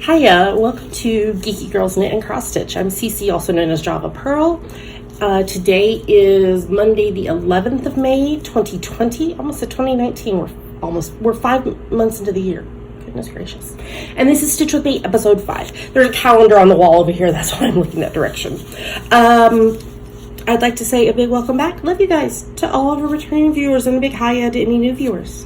Hiya, welcome to Geeky Girls Knit and Cross Stitch. I'm Cece, also known as Java Pearl. Today is Monday, the 11th of May, 2020. Almost at 2019. We're 5 months into the year. Goodness gracious. And this is Stitch With Me, episode 5. There's a calendar on the wall over here. That's why I'm looking that direction. I'd like to say a big welcome back. Love you guys, to all of our returning viewers, and a big hi to any new viewers.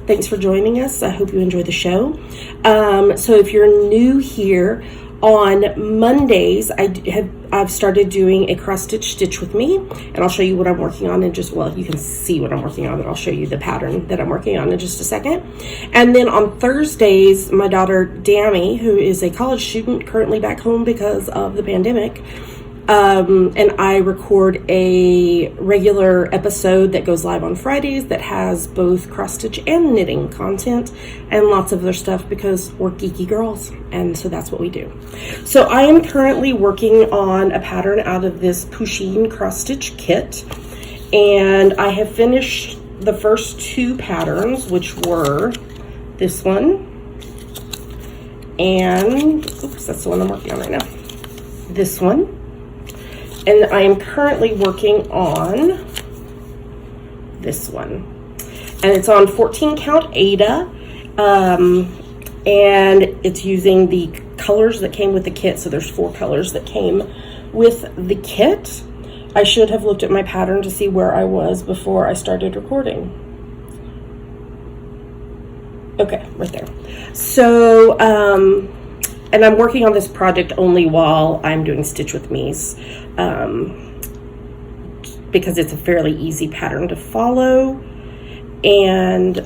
Thanks for joining us. I hope you enjoy the show. So if you're new here, on Mondays, I've started doing a cross stitch with me, and I'll show you what I'm working on in just, well, you can see what I'm working on, but I'll show you the pattern that I'm working on in just a second. And then on Thursdays, my daughter Dammy, who is a college student currently back home because of the pandemic, and I record a regular episode that goes live on Fridays that has both cross stitch and knitting content and lots of other stuff because we're geeky girls, and so that's what we do. So I am currently working on a pattern out of this Pusheen cross stitch kit, and I have finished the first two patterns, which were this one and, oops, that's the one I'm working on right now, this one. And I am currently working on this one. And it's on 14 count Aida. And it's using the colors that came with the kit. So there's 4 colors that came with the kit. I should have looked at my pattern to see where I was before I started recording. Okay, right there. So, and I'm working on this project only while I'm doing Stitch With Me's, because it's a fairly easy pattern to follow, and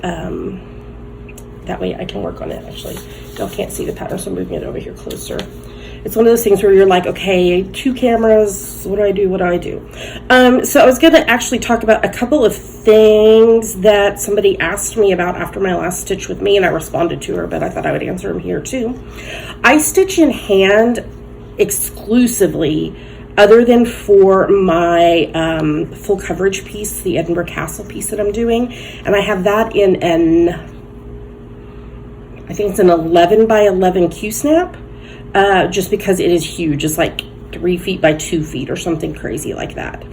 that way I can work on it. Actually, y'all can't see the pattern, so I'm moving it over here closer. It's one of those things where you're like, okay, 2 cameras, what do I do? So I was going to actually talk about a couple of things that somebody asked me about after my last Stitch With Me, and I responded to her, but I thought I would answer them here too. I stitch in hand exclusively, other than for my full coverage piece, the Edinburgh Castle piece that I'm doing, and I have that in I think it's an 11 by 11 Q-snap. Just because it is huge. It's like 3 feet by 2 feet or something crazy like that.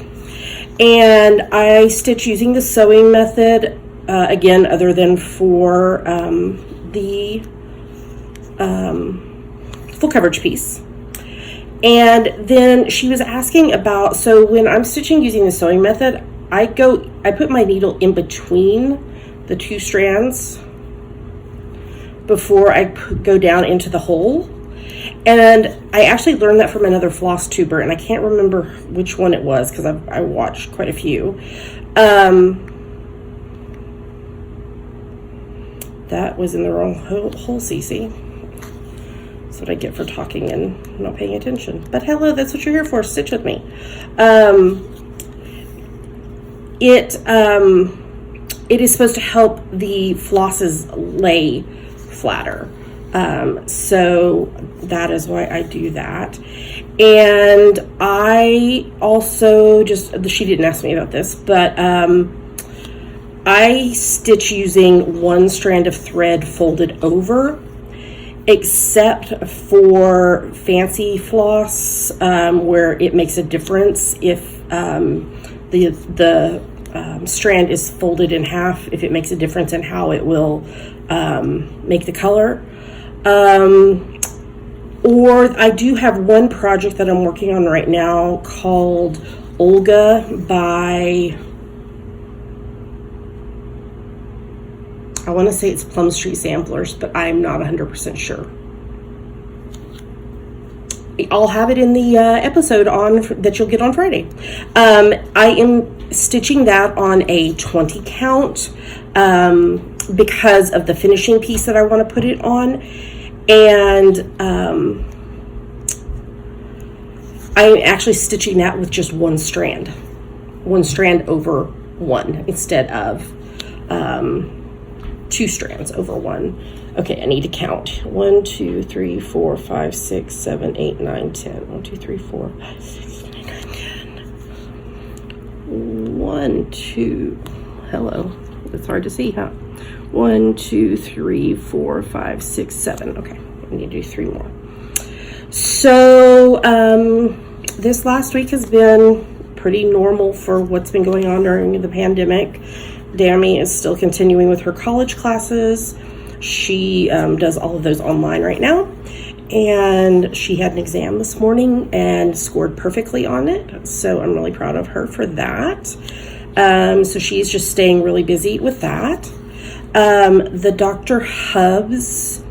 And I stitch using the sewing method, again, other than for the full coverage piece. And then she was asking about, so when I'm stitching using the sewing method, I put my needle in between the 2 strands before I go down into the hole. And I actually learned that from another FlossTuber, and I can't remember which one it was because I watched quite a few. That was in the wrong hole, Cece. That's what I get for talking and not paying attention. But hello, that's what you're here for. Stitch with me. It is supposed to help the flosses lay flatter. So that is why I do that. And I also she didn't ask me about this, but I stitch using 1 strand of thread folded over, except for fancy floss, where it makes a difference if the strand is folded in half, if it makes a difference in how it will make the color. Or I do have one project that I'm working on right now called Olga by, I want to say it's Plum Street Samplers, but I'm not 100% sure. I'll have it in the episode that you'll get on Friday. I am stitching that on a 20 count because of the finishing piece that I want to put it on. And I'm actually stitching that with just 1 strand over 1 instead of 2 strands over 1. Okay, I need to count. 1, 2, 3, 4, 5, 6, 7, 8, 9, 10. 1, 2, 3, 4, 5, 6, 7, 8, 9, 10. 1, 2. Hello. It's hard to see, huh? 1, 2, 3, 4, 5, 6, 7. Okay, I need to do 3 more. So this last week has been pretty normal for what's been going on during the pandemic. Dammy is still continuing with her college classes. She does all of those online right now. And she had an exam this morning and scored perfectly on it. So I'm really proud of her for that. So she's just staying really busy with that. The Dr. Hubs,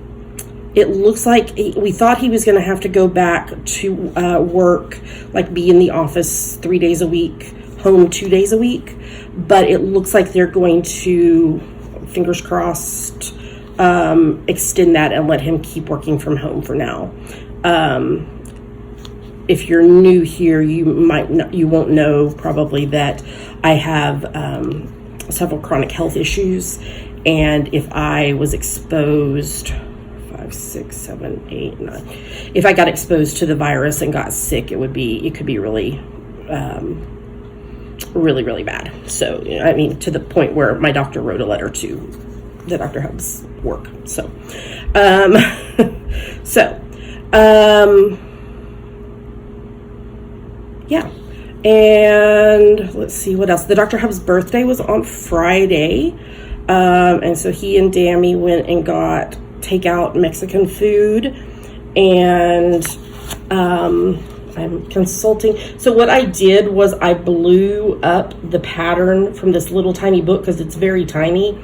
it looks like we thought he was going to have to go back to work, like be in the office 3 days a week, home 2 days a week. But it looks like they're going to, fingers crossed, extend that and let him keep working from home for now. If you're new here, you won't know probably that I have several chronic health issues, and if I was exposed 5, 6, 7, 8, 9, if I got exposed to the virus and got sick, it could be really really bad. So I mean, to the point where my doctor wrote a letter to the Dr. Hubs work. So yeah. And let's see what else. The Dr. Hub's birthday was on Friday. And so he and Dammy went and got takeout Mexican food, and I'm consulting. So what I did was I blew up the pattern from this little tiny book, because it's very tiny,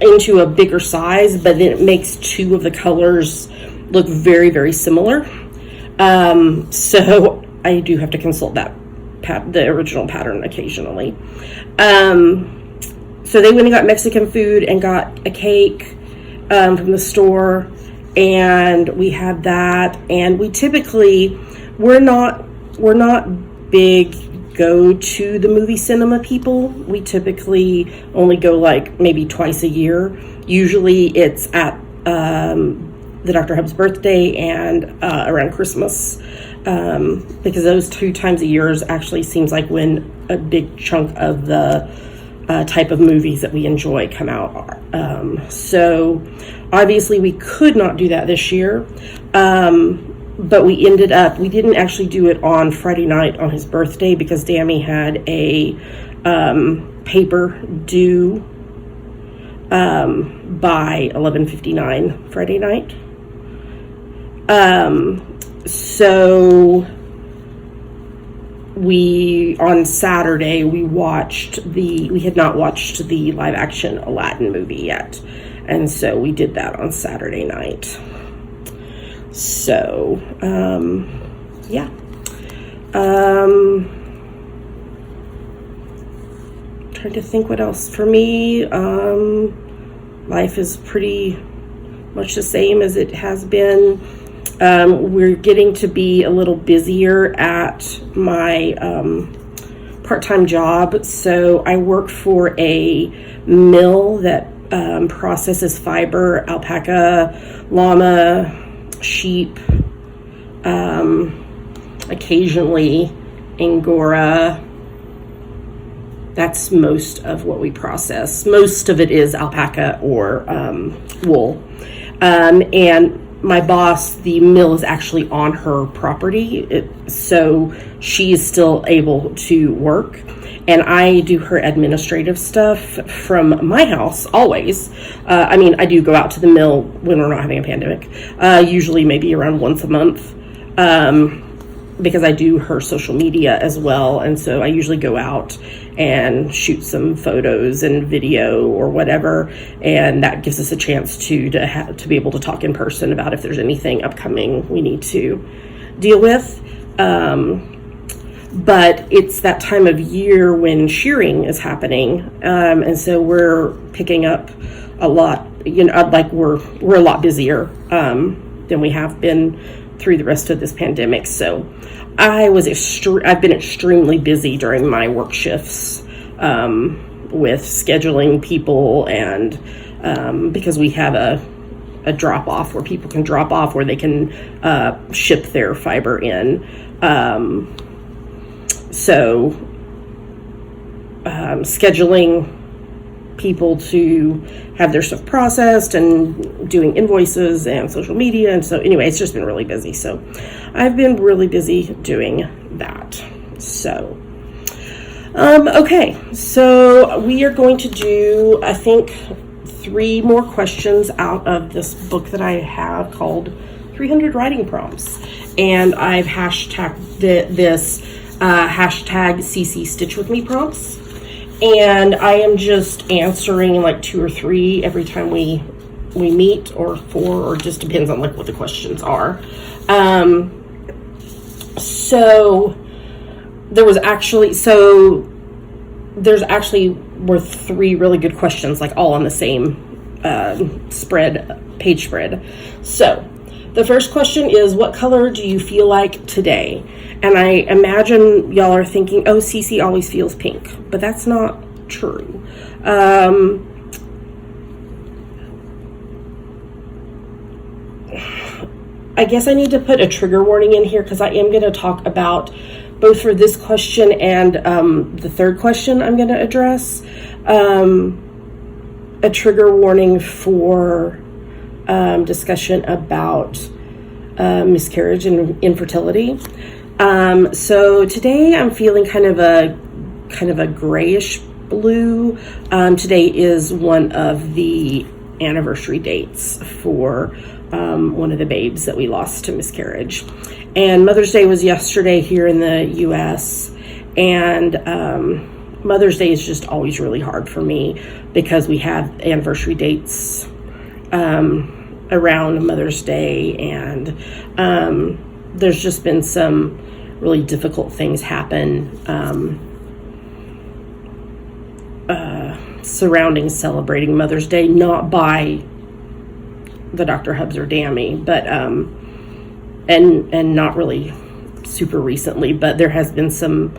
into a bigger size, but then it makes 2 of the colors look very, very similar. So I do have to consult the original pattern occasionally. So they went and got Mexican food and got a cake from the store, and we had that. And we typically, we're not big go to the movie cinema people. We typically only go like maybe twice a year. Usually it's at the Dr. Hub's birthday and around Christmas, because those 2 times a year actually seems like when a big chunk of the type of movies that we enjoy come out. So obviously we could not do that this year, but we didn't actually do it on Friday night on his birthday, because Dammy had a paper due by 11:59 Friday night. So on Saturday we had not watched the live action Aladdin movie yet, and so we did that on Saturday night. So yeah. Trying to think what else for me. Life is pretty much the same as it has been. We're getting to be a little busier at my part-time job. So I work for a mill that processes fiber, alpaca, llama, sheep, occasionally Angora. That's most of what we process. Most of it is alpaca or wool. And my boss, the mill is actually on her property, so she is still able to work. And I do her administrative stuff from my house always. I mean, I do go out to the mill when we're not having a pandemic, usually maybe around once a month, because I do her social media as well. And so I usually go out and shoot some photos and video or whatever, and that gives us a chance to be able to talk in person about if there's anything upcoming we need to deal with. But it's that time of year when shearing is happening, and so we're picking up a lot. Like we're a lot busier than we have been through the rest of this pandemic. So I've been extremely busy during my work shifts with scheduling people, and because we have a drop off where people can drop off, where they can ship their fiber in. So scheduling people to have their stuff processed and doing invoices and social media. And so anyway, it's just been really busy. So I've been really busy doing that. So, okay. So we are going to do, I think, 3 more questions out of this book that I have called 300 Writing Prompts. And I've hashtagged this hashtag CC Stitch With Me prompts. And I am just answering like 2 or 3 every time we meet, or 4, or just depends on like what the questions are. So there's actually were 3 really good questions, like all on the same page spread. So the first question is, what color do you feel like today? And I imagine y'all are thinking, oh, Cece always feels pink, but that's not true. I guess I need to put a trigger warning in here, because I am going to talk about, both for this question and the third question I'm going to address, a trigger warning for discussion about miscarriage and infertility. So today I'm feeling kind of a grayish blue. Today is one of the anniversary dates for one of the babes that we lost to miscarriage. And Mother's Day was yesterday here in the U.S. And Mother's Day is just always really hard for me, because we have anniversary dates around Mother's Day, and there's just been some really difficult things happen surrounding celebrating Mother's Day, not by the Dr. Hubs or Dammy, but and not really super recently, but there has been some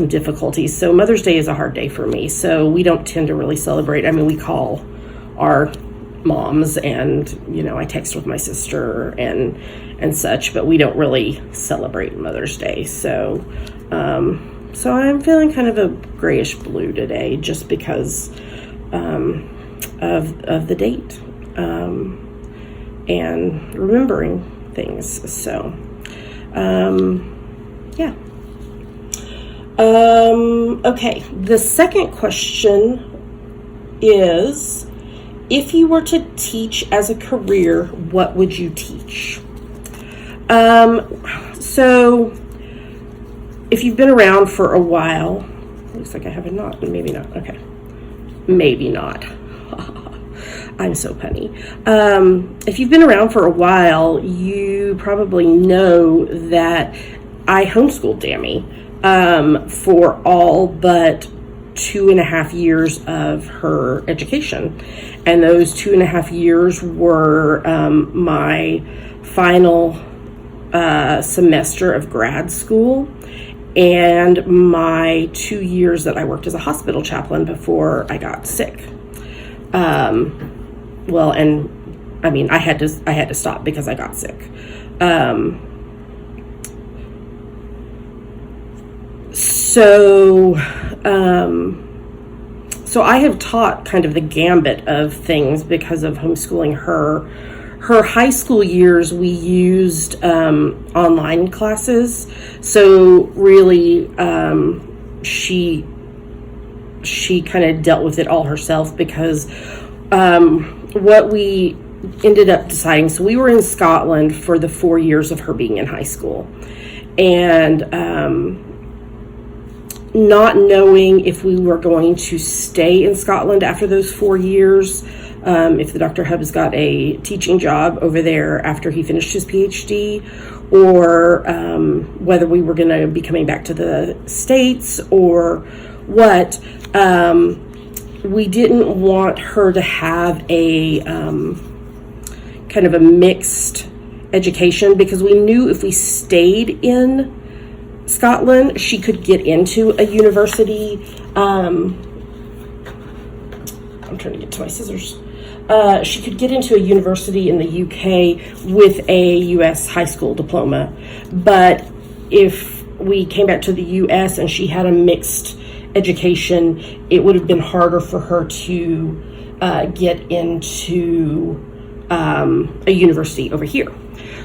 difficulties. So Mother's Day is a hard day for me. So we don't tend to really celebrate. I mean, we call our moms, and I text with my sister and such, but we don't really celebrate Mother's Day. So so I'm feeling kind of a grayish blue today, just because of the date and remembering things. So yeah. Okay, the second question is, if you were to teach as a career, what would you teach? So if you've been around for a while, looks like I have a knot, maybe not. Okay, maybe not. I'm so punny. If you've been around for a while, you probably know that I homeschooled Dammy for all but 2.5 years of her education. And those 2.5 years were my final semester of grad school, and my 2 years that I worked as a hospital chaplain before I got sick. Well, and I mean, I had to stop because I got sick. So I have taught kind of the gambit of things because of homeschooling her. Her high school years, we used online classes. So really, she kind of dealt with it all herself, because what we ended up deciding, so we were in Scotland for the 4 years of her being in high school, and not knowing if we were going to stay in Scotland after those 4 years, if the Dr. Hubs got a teaching job over there after he finished his PhD, or whether we were going to be coming back to the States or what. We didn't want her to have a kind of a mixed education, because we knew if we stayed in Scotland, she could get into a university. I'm trying to get to my scissors. She could get into a university in the UK with a US high school diploma. But if we came back to the US and she had a mixed education, it would have been harder for her to get into a university over here.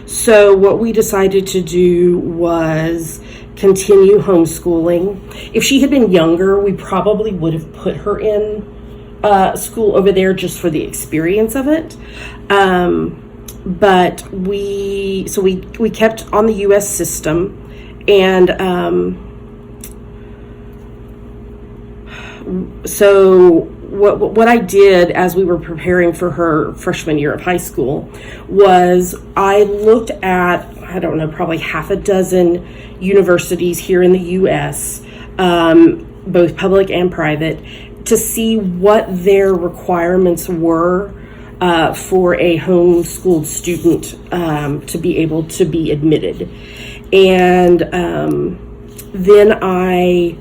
So what we decided to do was continue homeschooling. If she had been younger, we probably would have put her in school over there just for the experience of it. But we kept on the U.S. system, and so what I did as we were preparing for her freshman year of high school was I looked at, I don't know, probably half a dozen universities here in the U.S., both public and private, to see what their requirements were for a homeschooled student to be able to be admitted. And then I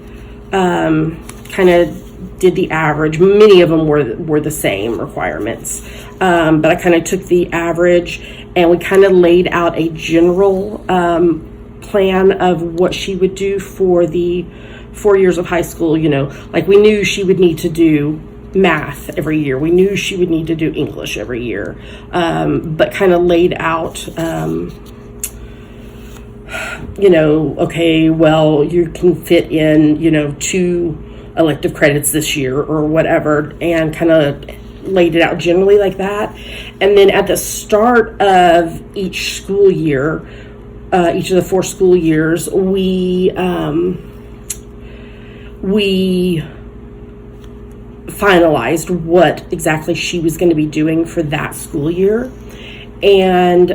kind of did the average. Many of them were the same requirements, but I kind of took the average, and we kind of laid out a general plan of what she would do for the 4 years of high school. You know, like we knew she would need to do math every year. We knew she would need to do English every year, but kind of laid out, you know, okay, well, you can fit in, you know, 2 elective credits this year or whatever, and kind of laid it out generally like that. And then at the start of each school year, each of the 4 school years, we finalized what exactly she was going to be doing for that school year. And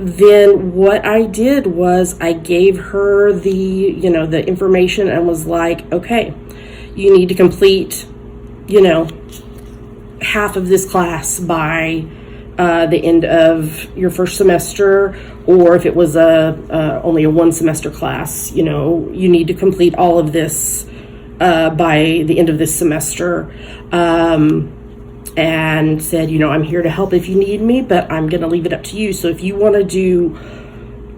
then what I did was I gave her the, you know, the information and was like, okay, you need to complete, you know, half of this class by the end of your first semester, or if it was only a 1 semester class, you know, you need to complete all of this by the end of this semester. And said, you know, I'm here to help if you need me, but I'm going to leave it up to you. So if you want to do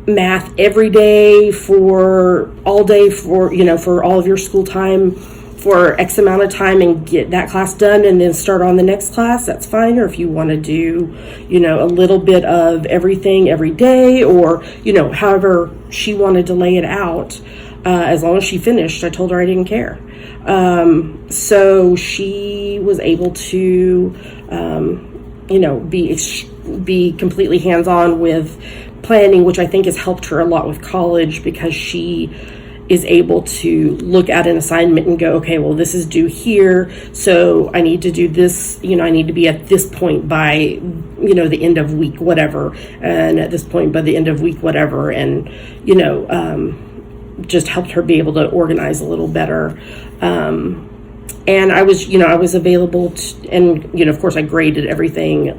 math every day for all day for, you know, for all of your school time for X amount of time and get that class done and then start on the next class, that's fine. Or if you want to do, you know, a little bit of everything every day, or, you know, however she wanted to lay it out, as long as she finished, I told her I didn't care. So she was able to, you know, be completely hands-on with planning, which I think has helped her a lot with college, because she is able to look at an assignment and go, okay, well, this is due here, so I need to do this, you know, I need to be at this point by, you know, the end of week whatever, and at this point by the end of week whatever, and, you know, just helped her be able to organize a little better. And I was, you know, I was available to, and, you know, of course I graded everything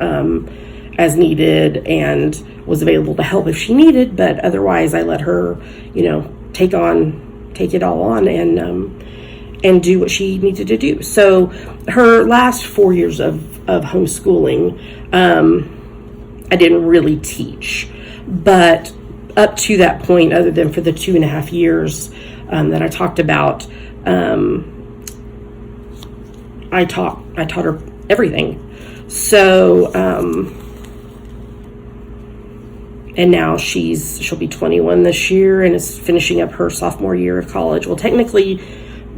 as needed and was available to help if she needed, but otherwise I let her, you know, take it all on and do what she needed to do. So her last 4 years of homeschooling, I didn't really teach, but up to that point, other than for the 2.5 years that I talked about, I taught her everything. So, and now she'll be 21 this year and is finishing up her sophomore year of college. Well, technically,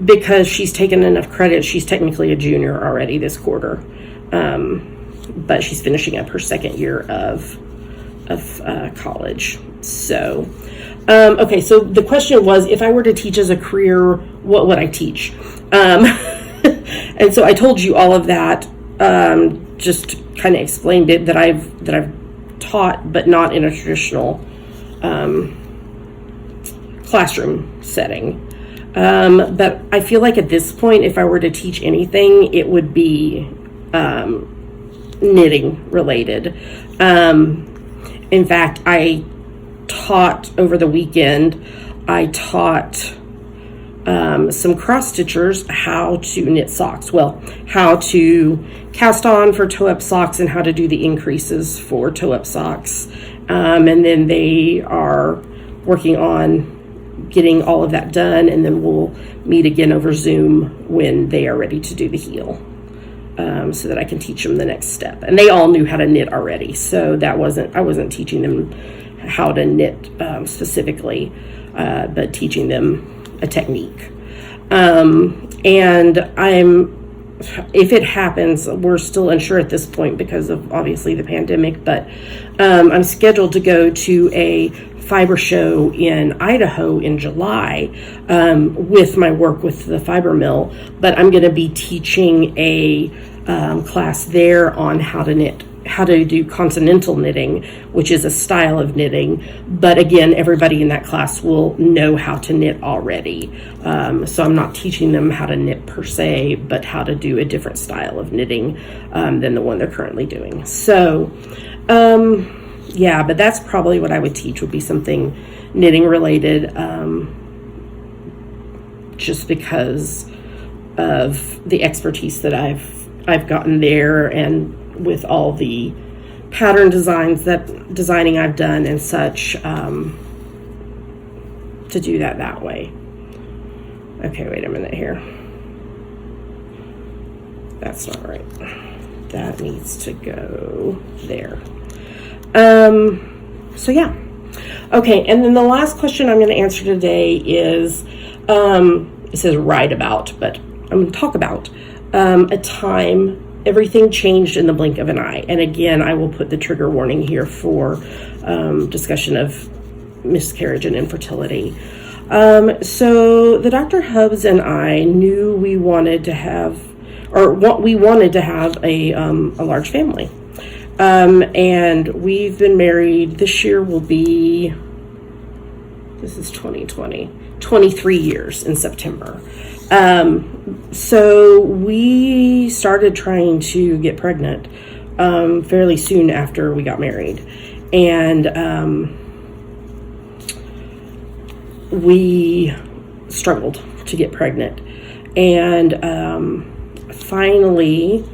because she's taken enough credit, she's technically a junior already this quarter. But she's finishing up her second year of college. So, okay, so the question was, if I were to teach as a career, what would I teach? And so I told you all of that, just kind of explained it, that I've taught, but not in a traditional classroom setting. But I feel like at this point, if I were to teach anything, it would be knitting related. In fact, I taught over the weekend, I taught some cross stitchers how to knit socks. Well, how to cast on for toe-up socks and how to do the increases for toe-up socks. And then they are working on getting all of that done, and then we'll meet again over Zoom when they are ready to do the heel, so that I can teach them the next step. And they all knew how to knit already, so I wasn't teaching them how to knit specifically, but teaching them a technique. And if it happens, we're still unsure at this point because of obviously the pandemic, but I'm scheduled to go to a fiber show in Idaho in July with my work with the fiber mill, but I'm going to be teaching a class there on how to do continental knitting, which is a style of knitting. But again, everybody in that class will know how to knit already. So I'm not teaching them how to knit per se, but how to do a different style of knitting than the one they're currently doing. So, yeah, but that's probably what I would teach, would be something knitting related, just because of the expertise that I've gotten there, and with all the pattern designing I've done and such, to do that way. Okay, wait a minute here. That's not right. That needs to go there. So yeah. Okay, and then the last question I'm going to answer today is, it says write about, but I'm going to talk about a time everything changed in the blink of an eye. And again, I will put the trigger warning here for discussion of miscarriage and infertility. So the Dr. Hubs and I knew we wanted to have a large family. And we've been married, this year will be, this is 2020, 23 years in September. So we started trying to get pregnant fairly soon after we got married, and we struggled to get pregnant, and finally,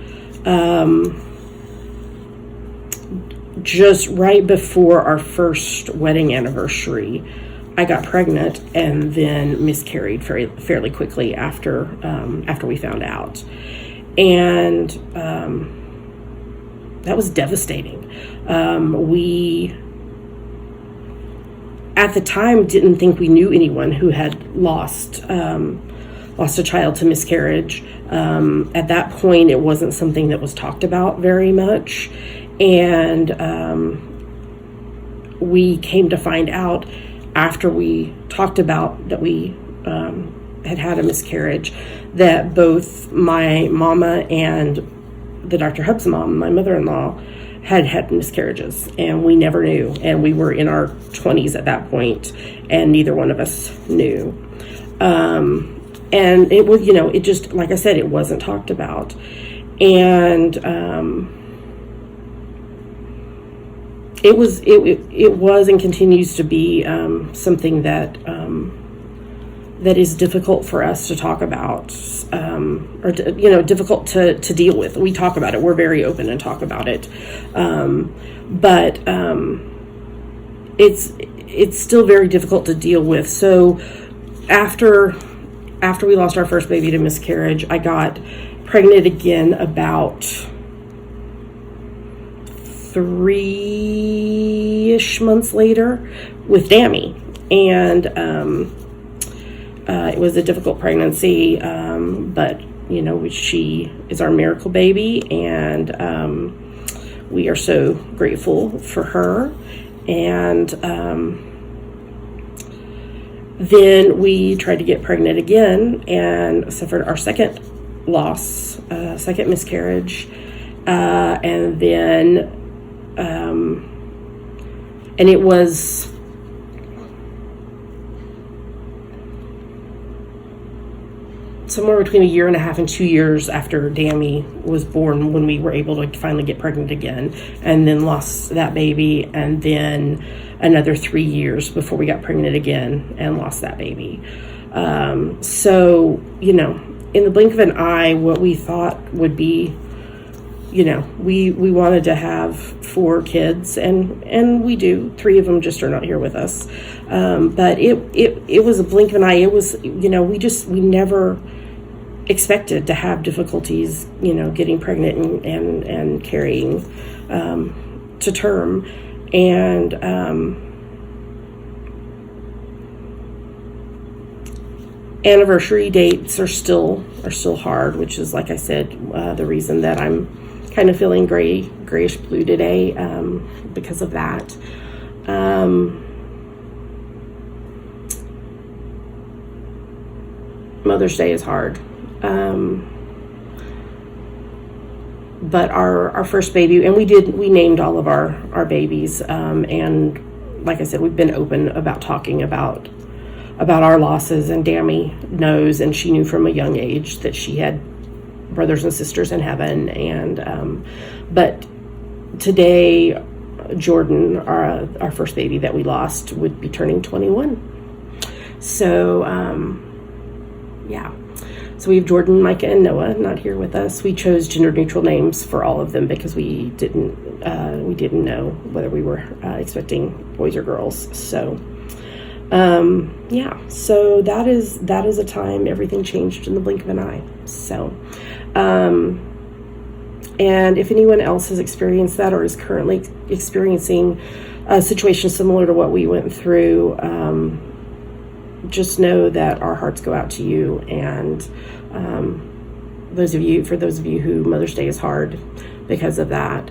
just right before our first wedding anniversary, I got pregnant and then miscarried fairly quickly after we found out, and that was devastating. We at the time didn't think we knew anyone who had lost a child to miscarriage. At that point, it wasn't something that was talked about very much, and we came to find out after we talked about that we had a miscarriage, that both my mama and the Dr. Hub's mom, my mother-in-law, had miscarriages, and we never knew. And we were in our 20s at that point, and neither one of us knew. And it was, it just, like I said, it wasn't talked about. And it was and continues to be something that that is difficult for us to talk about, or difficult to deal with. We talk about it. We're very open and talk about it, but it's still very difficult to deal with. So after we lost our first baby to miscarriage, I got pregnant again about 3-ish months later with Dammy, and it was a difficult pregnancy, but she is our miracle baby, and we are so grateful for her. And then we tried to get pregnant again and suffered our second loss, second miscarriage, and then and it was somewhere between 1.5 years and 2 years after Dammy was born when we were able to finally get pregnant again, and then lost that baby, and then another 3 years before we got pregnant again and lost that baby. So, in the blink of an eye, what we thought would be we wanted to have 4 kids, and we do. 3 of them just are not here with us. But it was a blink of an eye. It was, we never expected to have difficulties, getting pregnant and carrying to term. And anniversary dates are still hard, which is, like I said, the reason that I'm kind of feeling grayish blue today, because of that. Mother's Day is hard. But our first baby, and we named all of our babies, and like I said, we've been open about talking about our losses, and Dammy knows, and she knew from a young age that she had brothers and sisters in heaven. And but today, Jordan, our first baby that we lost, would be turning 21. So yeah. So we have Jordan, Micah, and Noah not here with us. We chose gender neutral names for all of them because we didn't know whether we were expecting boys or girls. So yeah, so that is a time everything changed in the blink of an eye. So and if anyone else has experienced that or is currently experiencing a situation similar to what we went through, just know that our hearts go out to you. And for those of you who Mother's Day is hard because of that,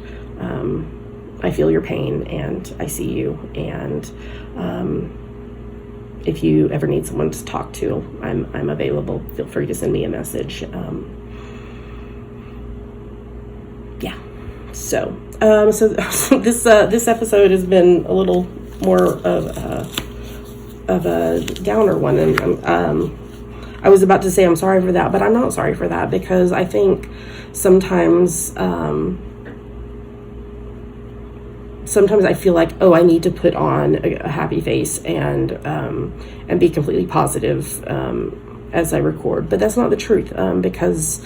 I feel your pain and I see you. And if you ever need someone to talk to, I'm available. Feel free to send me a message. Yeah. So this episode has been a little more of a downer one, and I was about to say I'm sorry for that, but I'm not sorry for that, because I think sometimes I feel like, I need to put on a happy face and be completely positive as I record, but that's not the truth, because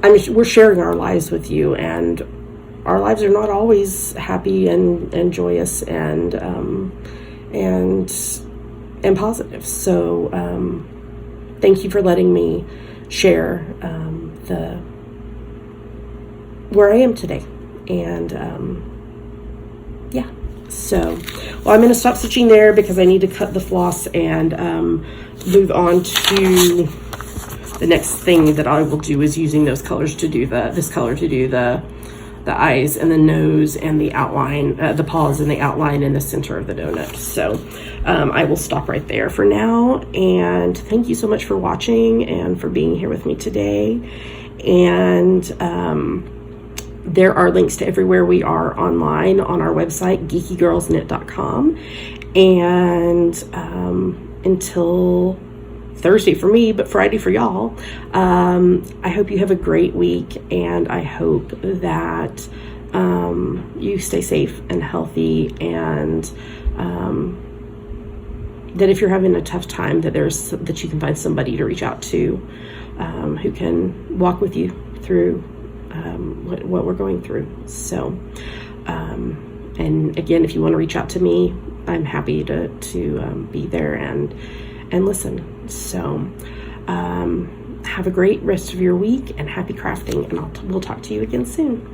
we're sharing our lives with you, and our lives are not always happy and joyous and positive. So thank you for letting me share where I am today. And yeah, so I'm going to stop stitching there because I need to cut the floss and move on to the next thing that I will do, is using those colors to do this color to do the eyes and the nose and the outline, the paws and the outline in the center of the donut. So I will stop right there for now. And thank you so much for watching and for being here with me today. And there are links to everywhere we are online on our website, geekygirlsknit.com. And until Thursday for me, but Friday for y'all, I hope you have a great week, and I hope that you stay safe and healthy, and that if you're having a tough time, that you can find somebody to reach out to who can walk with you through what we're going through. So and again, if you want to reach out to me, I'm happy to be there and listen. So have a great rest of your week, and happy crafting, and we'll talk to you again soon.